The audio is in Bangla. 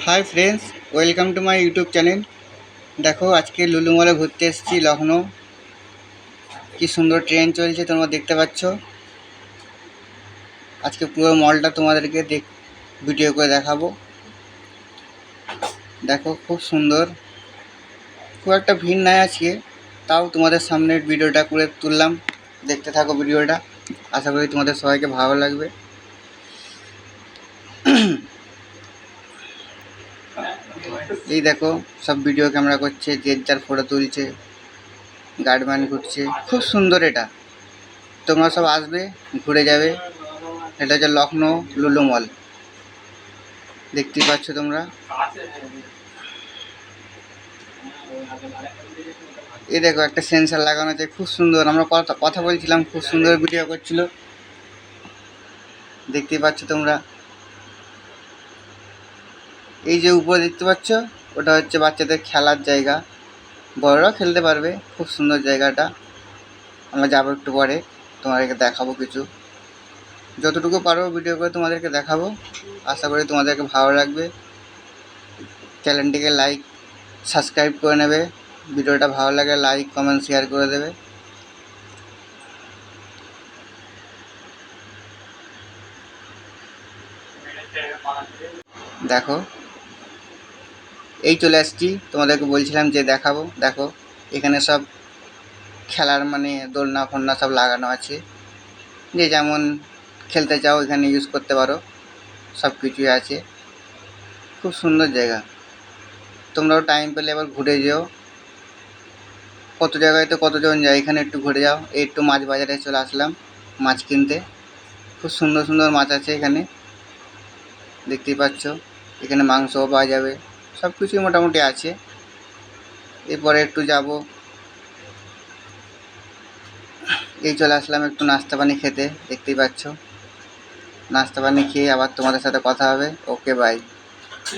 Hi friends, welcome to my YouTube channel. দেখো, আজকে লুলু মলে ঘুরতে এসেছি লখনৌ। কি সুন্দর ট্রেন চলছে তোমরা দেখতে পাচ্ছ। আজকে পুরো মলটা তোমাদেরকে ভিডিও করে দেখাবো। দেখো, খুব সুন্দর, খুব একটা ভিড় নাই আজকে, তাও তোমাদের সামনে ভিডিওটা করে তুললাম। দেখতে থাকো ভিডিওটা, আশা করি তোমাদের সবাইকে ভালো লাগবে। এই দেখো, সব ভিডিও ক্যামেরা করছে, যে যার ফটো তুলছে, গার্ডম্যান ঘুরছে, খুব সুন্দর। এটা তোমরা সব আসবে, ঘুরে যাবে। এটা হচ্ছে লখনৌ লুলু মল, দেখতেই পাচ্ছ তোমরা। এই দেখো, একটা সেন্সার লাগানো আছে, খুব সুন্দর। আমরা কথা বলছিলাম, খুব সুন্দর ভিডিও করছিল, দেখতেই পাচ্ছ তোমরা। এই যে উপরে দেখতে পাচ্ছ, ওটা হচ্ছে বাচ্চাদের খেলার জায়গা, বড়রাও খেলতে পারবে। খুব সুন্দর জায়গাটা। আমরা যাবো একটু পরে, তোমাদেরকে দেখাবো কিছু, যতটুকু পারবো ভিডিও করে তোমাদেরকে দেখাবো। আশা করি তোমাদেরকে ভালো লাগবে। চ্যানেলটিকে লাইক সাবস্ক্রাইব করে নেবে। ভিডিওটা ভালো লাগে লাইক কমেন্ট শেয়ার করে দেবে। দেখো, এই চলে আসছি, তোমাদেরকে বলছিলাম যে দেখাবো। দেখো, এখানে সব খেলার দোলনা ফোলনা সব লাগানো আছে, যে যেমন খেলতে চাও এখানে ইউজ করতে পারো, সব কিছুই আছে। খুব সুন্দর জায়গা, তোমরাও টাইম পেলে এবার ঘুরে যেও। কত জায়গায় তো কতজন যায়, এখানে একটু ঘুরে যাও। এই একটু মাছ বাজারে চলে আসলাম মাছ কিনতে। খুব সুন্দর সুন্দর মাছ আছে এখানে, দেখতেই পাচ্ছ। এখানে মাংসও পাওয়া যাবে, সব কিছুই মোটামুটি আছে। এরপরে একটু যাব, এই চলে আসলাম একটু নাস্তা পানি খেতে, দেখতেই পাচ্ছ। নাস্তা পানি খেয়ে আবার তোমাদের সাথে কথা হবে। ওকে, বাই।